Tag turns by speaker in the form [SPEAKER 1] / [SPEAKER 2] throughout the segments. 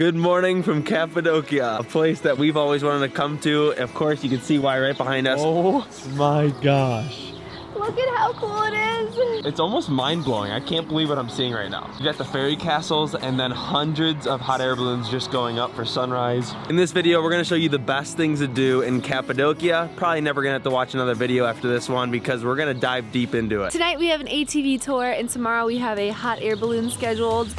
[SPEAKER 1] Good morning from Cappadocia, a place that we've always wanted to come to. Of course, you can see why right behind us.
[SPEAKER 2] Oh my gosh.
[SPEAKER 3] Look at how cool it is.
[SPEAKER 1] It's almost mind-blowing. I can't believe what I'm seeing right now. You got the fairy castles and then hundreds of hot air balloons just going up for sunrise. In this video, we're gonna show you the best things to do in Cappadocia. Probably never gonna have to watch another video after this one because we're gonna dive deep into it.
[SPEAKER 3] Tonight we have an ATV tour and tomorrow we have a hot air balloon scheduled.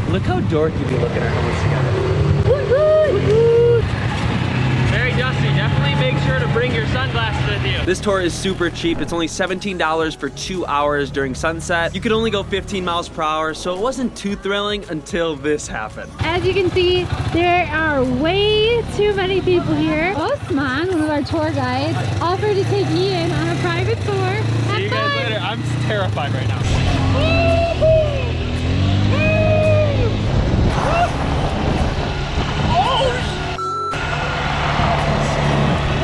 [SPEAKER 1] Look how dorky we look at our homies together.
[SPEAKER 2] Very dusty. Definitely make sure to bring your sunglasses with you.
[SPEAKER 1] This tour is super cheap. It's only $17 for 2 hours during sunset. You could only go 15 miles per hour, so it wasn't too thrilling until this happened.
[SPEAKER 3] As you can see, there are way too many people here. Osman, one of our tour guides, offered to take Ian on a private tour.
[SPEAKER 2] See you guys later. I'm terrified right now.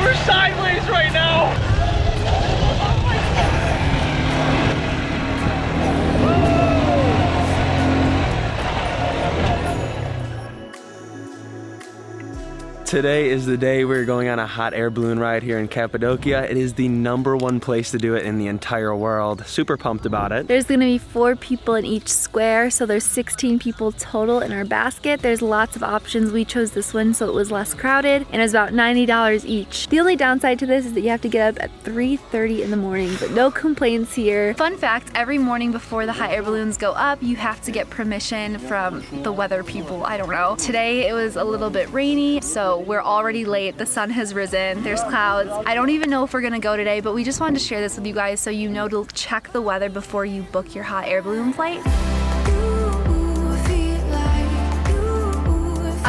[SPEAKER 1] We're sideways right now. Today is the day we're going on a hot air balloon ride here in Cappadocia. It is the #1 place to do it in the entire world. Super pumped about it.
[SPEAKER 3] There's gonna be 4 people in each square, so there's 16 people total in our basket. There's lots of options. We chose this one so it was less crowded, and it was about $90 each. The only downside to this is that you have to get up at 3:30 in the morning, but no complaints here. Fun fact, every morning before the hot air balloons go up, you have to get permission from the weather people. I don't know. Today it was a little bit rainy, so we're already late. The sun has risen. There's clouds. I don't even know if we're gonna go today, but we just wanted to share this with you guys so you know to check the weather before you book your hot air balloon flight.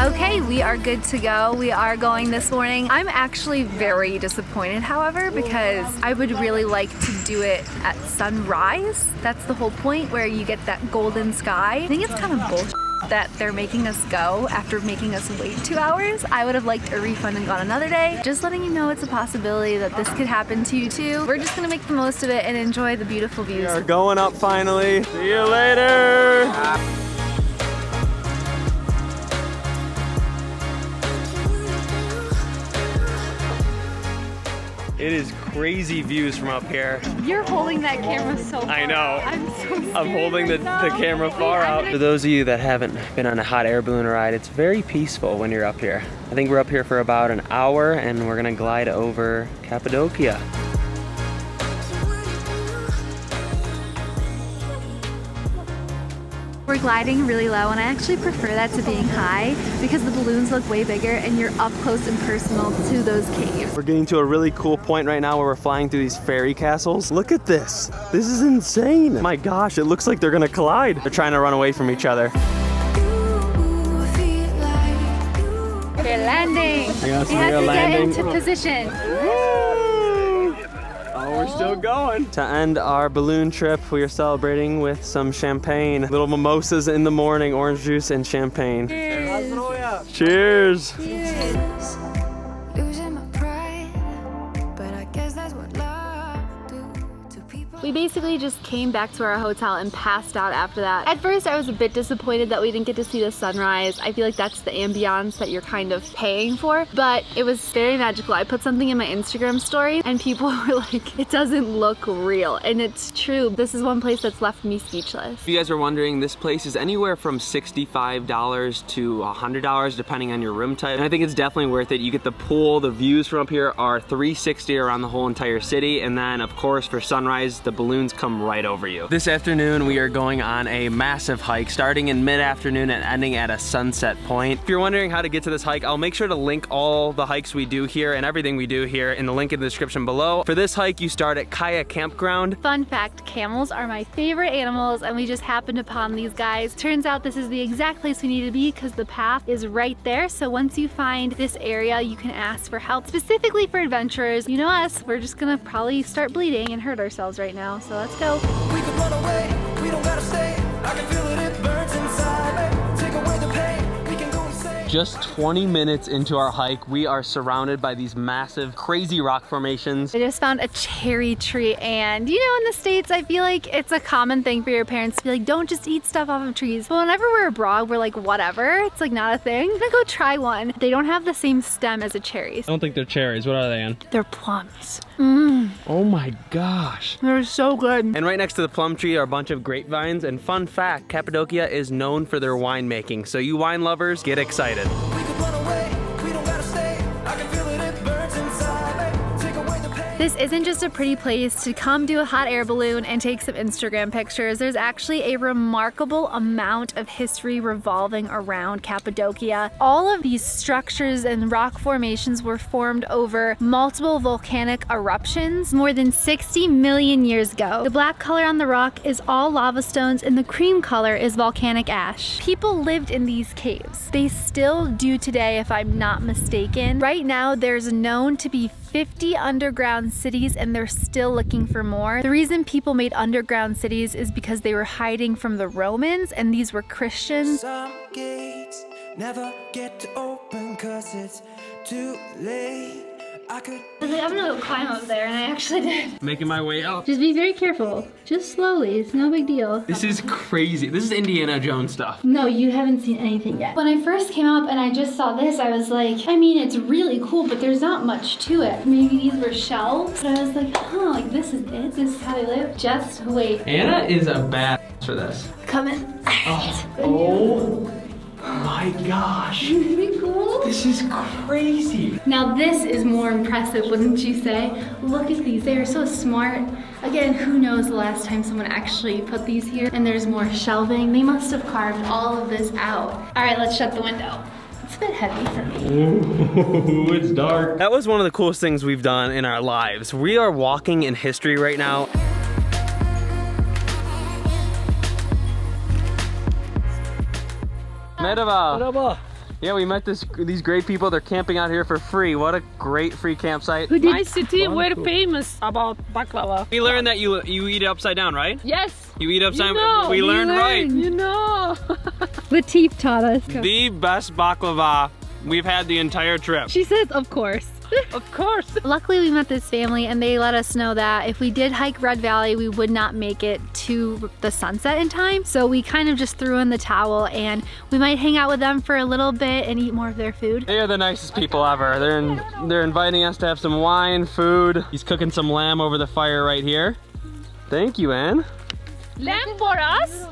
[SPEAKER 3] Okay, we are good to go. We are going this morning. I'm actually very disappointed, however, because I would really like to do it at sunrise. That's the whole point, where you get that golden sky. I think it's kind of bullshit that they're making us go after making us wait 2 hours. I would have liked a refund and gone another day. Just letting you know it's a possibility that this could happen to you too. We're just gonna make the most of it and enjoy the beautiful views.
[SPEAKER 1] We are going up finally. See you later. It is crazy views from up here.
[SPEAKER 3] You're holding that camera so far.
[SPEAKER 1] I know.
[SPEAKER 3] I'm so scared.
[SPEAKER 1] I'm holding the camera far out. For those of you that haven't been on a hot air balloon ride, it's very peaceful when you're up here. I think we're up here for about an hour and we're gonna glide over Cappadocia.
[SPEAKER 3] We're gliding really low, and I actually prefer that to being high because the balloons look way bigger and you're up close and personal to those caves.
[SPEAKER 1] We're getting to a really cool point right now where we're flying through these fairy castles. Look at this. This is insane. My gosh, it looks like they're gonna collide. They're trying to run away from each other.
[SPEAKER 3] We're landing.
[SPEAKER 1] Yes,
[SPEAKER 3] we have to get into position.
[SPEAKER 1] Oh, we're still going. To end our balloon trip, we are celebrating with some champagne. Little mimosas in the morning, orange juice and champagne.
[SPEAKER 3] Cheers.
[SPEAKER 1] Cheers.
[SPEAKER 3] Cheers. We basically just came back to our hotel and passed out after that. At first, I was a bit disappointed that we didn't get to see the sunrise. I feel like that's the ambiance that you're kind of paying for, but it was very magical. I put something in my Instagram story and people were like, it doesn't look real. And it's true. This is one place that's left me speechless.
[SPEAKER 1] If you guys are wondering, this place is anywhere from $65 to $100 depending on your room type. And I think it's definitely worth it. You get the pool, the views from up here are 360 around the whole entire city. And then of course for sunrise, the balloons come right over you. This afternoon, we are going on a massive hike, starting in mid-afternoon and ending at a sunset point. If you're wondering how to get to this hike, I'll make sure to link all the hikes we do here and everything we do here in the link in the description below. For this hike, you start at Kaya Campground.
[SPEAKER 3] Fun fact, camels are my favorite animals, and we just happened upon these guys. Turns out this is the exact place we need to be because the path is right there. So once you find this area, you can ask for help, specifically for adventurers. You know us, we're just gonna probably start bleeding and hurt ourselves right now. So let's go.
[SPEAKER 4] We could run away, we don't gotta stay. I can feel it, it burns inside me. Take away the pain, we can go insane.
[SPEAKER 1] Just 20 minutes into our hike, we are surrounded by these massive, crazy rock formations.
[SPEAKER 3] I just found a cherry tree, and you know, in the States, I feel like it's a common thing for your parents to be like, don't just eat stuff off of trees. But whenever we're abroad, we're like, whatever, it's like not a thing. I'm gonna go try one. They don't have the same stem as a cherry.
[SPEAKER 1] I don't think they're cherries. What are they, Ann?
[SPEAKER 3] They're plums.
[SPEAKER 1] Oh my gosh.
[SPEAKER 3] They're so good.
[SPEAKER 1] And right next to the plum tree are a bunch of grapevines. And fun fact, Cappadocia is known for their winemaking. So you wine lovers, get excited.
[SPEAKER 3] This isn't just a pretty place to come do a hot air balloon and take some Instagram pictures. There's actually a remarkable amount of history revolving around Cappadocia. All of these structures and rock formations were formed over multiple volcanic eruptions more than 60 million years ago. The black color on the rock is all lava stones and the cream color is volcanic ash. People lived in these caves. They still do today, if I'm not mistaken. Right now, there's known to be 50 underground cities and they're still looking for more. The reason people made underground cities is because they were hiding from the Romans and these were Christians.
[SPEAKER 4] Some gates never get to open 'cause it's too late.
[SPEAKER 3] I'm gonna go climb up there, and I actually did.
[SPEAKER 1] Making my way up.
[SPEAKER 3] Just be very careful. Just slowly, it's no big deal.
[SPEAKER 1] This is crazy. This is Indiana Jones stuff.
[SPEAKER 3] No, you haven't seen anything yet. When I first came up and I just saw this, I was like, I mean, it's really cool, but there's not much to it. Maybe these were shelves, but I was like, huh, like this is it? This is how they live? Just wait.
[SPEAKER 1] Anna is a bad for this.
[SPEAKER 3] Come in.
[SPEAKER 1] Oh my gosh.
[SPEAKER 3] Isn't it cool?
[SPEAKER 1] This is crazy.
[SPEAKER 3] Now this is more impressive, wouldn't you say? Look at these, they are so smart. Again, who knows the last time someone actually put these here, and there's more shelving. They must have carved all of this out. All right, let's shut the window. It's a bit heavy for me.
[SPEAKER 1] Ooh, it's dark. That was one of the coolest things we've done in our lives. We are walking in history right now. Merhaba.
[SPEAKER 2] Merhaba.
[SPEAKER 1] Yeah, we met these great people. They're camping out here for free. What a great free campsite.
[SPEAKER 2] My city, we're famous about baklava.
[SPEAKER 1] We learned that you eat it upside down, right?
[SPEAKER 2] Yes.
[SPEAKER 1] You eat upside
[SPEAKER 2] You
[SPEAKER 1] down.
[SPEAKER 2] know,
[SPEAKER 1] We learned right.
[SPEAKER 2] You know.
[SPEAKER 3] Latif taught us.
[SPEAKER 1] The best baklava we've had the entire trip.
[SPEAKER 3] She says, of course.
[SPEAKER 2] Of course.
[SPEAKER 3] Luckily, we met this family and they let us know that if we did hike Red Valley, we would not make it to the sunset in time. So we kind of just threw in the towel and we might hang out with them for a little bit and eat more of their food.
[SPEAKER 1] They are the nicest people ever. They're inviting us to have some wine, food. He's cooking some lamb over the fire right here. Thank you, Ann.
[SPEAKER 2] Lamb for us,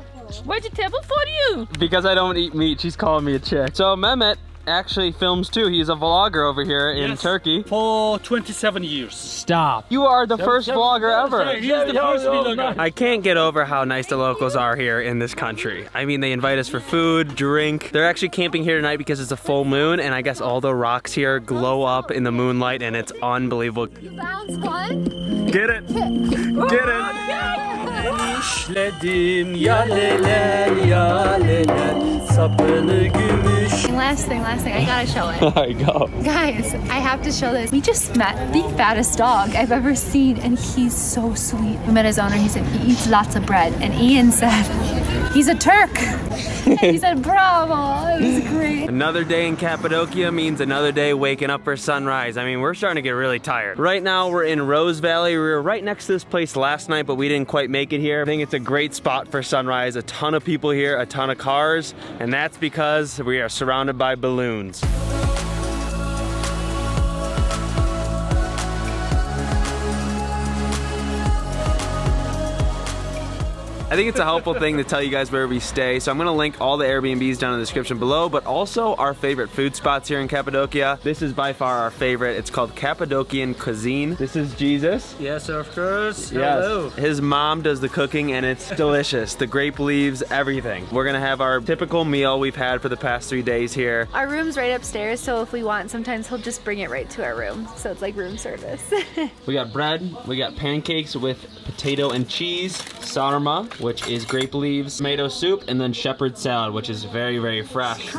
[SPEAKER 2] vegetable for you.
[SPEAKER 1] Because I don't eat meat, she's calling me a chick. So Mehmet actually films too. He's a vlogger over here in Turkey.
[SPEAKER 5] For 27 years.
[SPEAKER 1] Stop. You are the first vlogger ever.
[SPEAKER 5] He's the first vlogger.
[SPEAKER 1] I can't get over how nice the locals are here in this country. I mean, they invite us for food, drink. They're actually camping here tonight because it's a full moon, and I guess all the rocks here glow up in the moonlight, and it's unbelievable.
[SPEAKER 3] Sounds fun.
[SPEAKER 1] Get it. Get it.
[SPEAKER 5] İşledim yaleler yaleler sapını gümüş.
[SPEAKER 3] Last thing, I gotta show it.
[SPEAKER 1] There you go.
[SPEAKER 3] Guys, I have to show this. We just met the fattest dog I've ever seen, and he's so sweet. We met his owner, he said he eats lots of bread, and Ian said, he's a Turk. And he said, bravo, it was great.
[SPEAKER 1] Another day in Cappadocia means another day waking up for sunrise. I mean, we're starting to get really tired. Right now, we're in Rose Valley. We were right next to this place last night, but we didn't quite make it here. I think it's a great spot for sunrise. A ton of people here, a ton of cars, and that's because we are surrounded by balloons. I think it's a helpful thing to tell you guys where we stay. So I'm gonna link all the Airbnbs down in the description below, but also our favorite food spots here in Cappadocia. This is by far our favorite. It's called Cappadocian Cuisine. This is Jesus.
[SPEAKER 5] Yes, of course.
[SPEAKER 1] Yes.
[SPEAKER 5] Hello.
[SPEAKER 1] His mom does the cooking and it's delicious. The grape leaves, everything. We're gonna have our typical meal we've had for the past 3 days here.
[SPEAKER 3] Our room's right upstairs, so if we want, sometimes he'll just bring it right to our room. So it's like room service.
[SPEAKER 1] We got bread, we got pancakes with potato and cheese, sarma, which is grape leaves, tomato soup, and then shepherd salad, which is very, very fresh.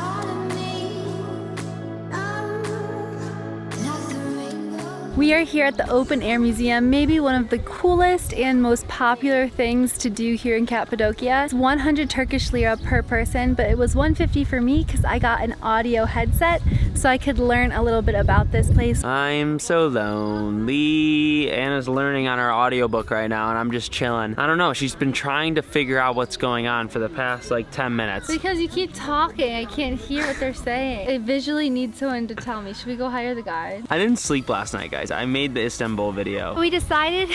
[SPEAKER 3] We are here at the Open Air Museum, maybe one of the coolest and most popular things to do here in Cappadocia. It's 100 Turkish lira per person, but it was 150 for me because I got an audio headset so I could learn a little bit about this place.
[SPEAKER 1] I'm so lonely. Anna's learning on her audiobook right now and I'm just chilling. I don't know, she's been trying to figure out what's going on for the past like 10 minutes.
[SPEAKER 3] Because you keep talking, I can't hear what they're saying. I visually need someone to tell me. Should we go hire the guide?
[SPEAKER 1] I didn't sleep last night, guys. I made the Istanbul video.
[SPEAKER 3] We decided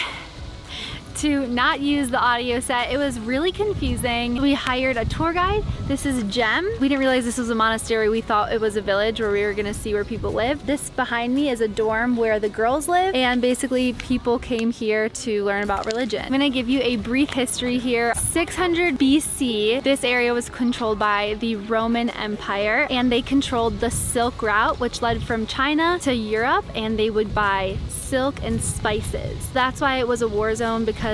[SPEAKER 3] to not use the audio set. It was really confusing. We hired a tour guide. This is Jem. We didn't realize this was a monastery. We thought it was a village where we were gonna see where people live. This behind me is a dorm where the girls live, and basically people came here to learn about religion. I'm gonna give you a brief history here. 600 BC, this area was controlled by the Roman Empire, and they controlled the Silk Route, which led from China to Europe, and they would buy silk and spices. That's why it was a war zone, because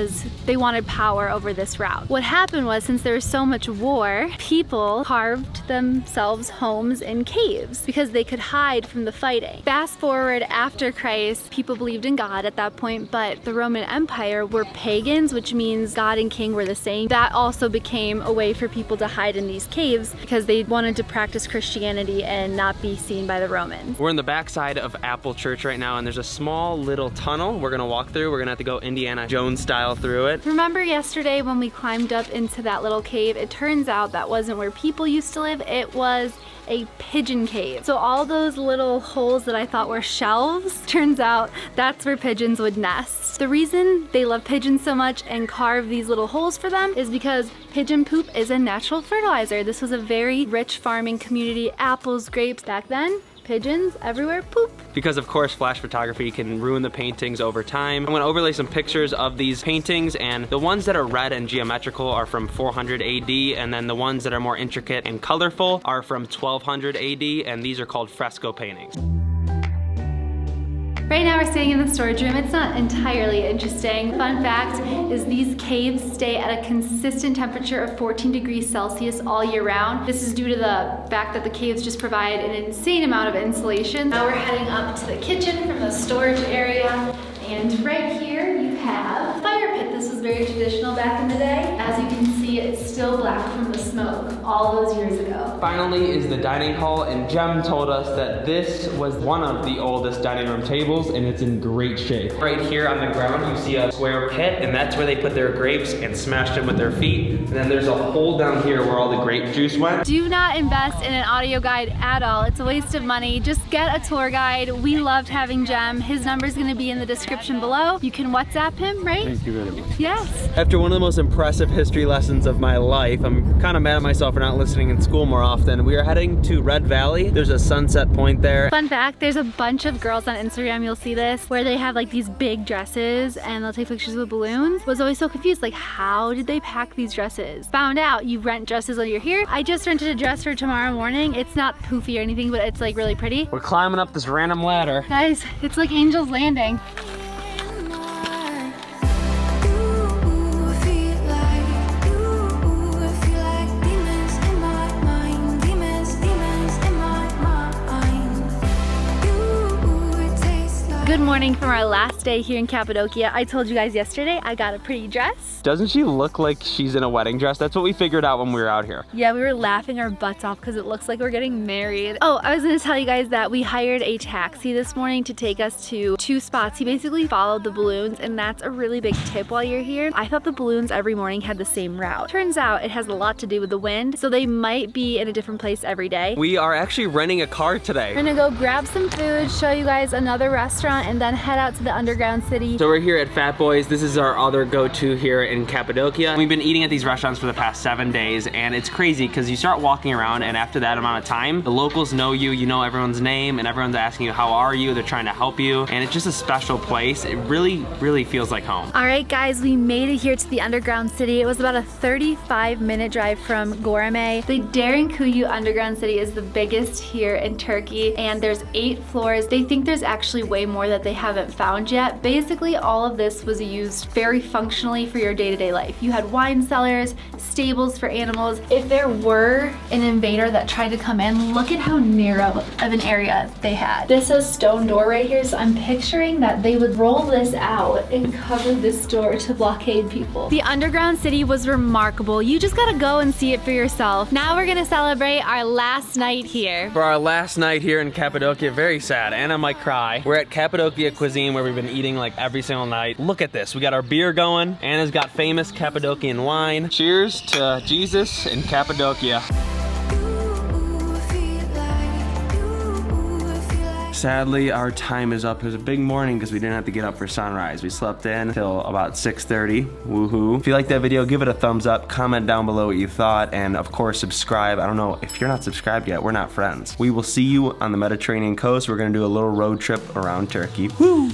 [SPEAKER 3] they wanted power over this route. What happened was, since there was so much war, people carved themselves homes in caves because they could hide from the fighting. Fast forward after Christ, people believed in God at that point, but the Roman Empire were pagans, which means God and king were the same. That also became a way for people to hide in these caves because they wanted to practice Christianity and not be seen by the Romans.
[SPEAKER 1] We're in the backside of Apple Church right now, and there's a small little tunnel we're gonna walk through. We're gonna have to go Indiana Jones style through it.
[SPEAKER 3] Remember yesterday when we climbed up into that little cave? It turns out that wasn't where people used to live. It was a pigeon cave. So all those little holes that I thought were shelves, turns out that's where pigeons would nest. The reason they love pigeons so much and carve these little holes for them is because pigeon poop is a natural fertilizer. This was a very rich farming community. Apples, grapes. Back then, pigeons everywhere, poop.
[SPEAKER 1] Because of course flash photography can ruin the paintings over time. I'm gonna overlay some pictures of these paintings, and the ones that are red and geometrical are from 400 AD, and then the ones that are more intricate and colorful are from 1200 AD, and these are called fresco paintings.
[SPEAKER 3] Right now we're staying in the storage room. It's not entirely interesting. Fun fact is these caves stay at a consistent temperature of 14 degrees Celsius all year round. This is due to the fact that the caves just provide an insane amount of insulation. Now we're heading up to the kitchen from the storage area. And right here you have a fire pit. This was very traditional back in the day. As you can see, it's still black from the smoke all those years ago.
[SPEAKER 1] Finally is the dining hall, and Jem told us that this was one of the oldest dining room tables, and it's in great shape. Right here on the ground you see a square pit, and that's where they put their grapes and smashed them with their feet. And then there's a hole down here where all the grape juice went.
[SPEAKER 3] Do not invest in an audio guide at all. It's a waste of money. Just get a tour guide. We loved having Jem. His number is going to be in the description below. You can WhatsApp him, right?
[SPEAKER 1] Thank you very much.
[SPEAKER 3] Yes.
[SPEAKER 1] After one of the most impressive history lessons of my life, I'm kind of mad at myself for not listening in school more often. We are heading to Red Valley. There's a sunset point there.
[SPEAKER 3] Fun fact, there's a bunch of girls on Instagram, you'll see this, where they have like these big dresses and they'll take pictures with balloons. Was always so confused, like how did they pack these dresses? Found out you rent dresses when you're here. I just rented a dress for tomorrow morning. It's not poofy or anything, but it's like really pretty.
[SPEAKER 1] We're climbing up this random ladder.
[SPEAKER 3] Guys, it's like Angel's Landing. Good morning from our last day here in Cappadocia. I told you guys yesterday I got a pretty dress.
[SPEAKER 1] Doesn't she look like she's in a wedding dress? That's what we figured out when we were out here.
[SPEAKER 3] Yeah, we were laughing our butts off because it looks like we're getting married. Oh, I was gonna tell you guys that we hired a taxi this morning to take us to 2 spots. He basically followed the balloons, and that's a really big tip while you're here. I thought the balloons every morning had the same route. Turns out it has a lot to do with the wind, so they might be in a different place every day.
[SPEAKER 1] We are actually renting a car today.
[SPEAKER 3] We're gonna go grab some food, show you guys another restaurant, and then head out to the underground city.
[SPEAKER 1] So we're here at Fat Boys. This is our other go-to here in Cappadocia. We've been eating at these restaurants for the past 7 days, and it's crazy because you start walking around, and after that amount of time, the locals know you, you know everyone's name, and everyone's asking you, how are you? They're trying to help you, and it's just a special place. It really, really feels like home.
[SPEAKER 3] All right, guys, we made it here to the underground city. It was about a 35-minute drive from Goreme. The Derinkuyu underground city is the biggest here in Turkey, and there's 8 floors. They think there's actually way more more that they haven't found yet. Basically, all of this was used very functionally for your day-to-day life. You had wine cellars, stables for animals. If there were an invader that tried to come in, look at how narrow of an area they had. This is stone door right here, so I'm picturing that they would roll this out and cover this door to blockade people. The underground city was remarkable. You just gotta go and see it for yourself. Now we're gonna celebrate our last night here.
[SPEAKER 1] For our last night here in Cappadocia, very sad. Anna might cry. We're at Cappadocia Cuisine where we've been eating like every single night. Look at this. We got our beer going. Anna's got famous Cappadocian wine. Cheers to Jesus in Cappadocia. Sadly, our time is up. It was a big morning because we didn't have to get up for sunrise. We slept in till about 6:30. Woohoo. If you liked that video, give it a thumbs up, comment down below what you thought, and of course, subscribe. I don't know, if you're not subscribed yet, we're not friends. We will see you on the Mediterranean coast. We're gonna do a little road trip around Turkey. Woo!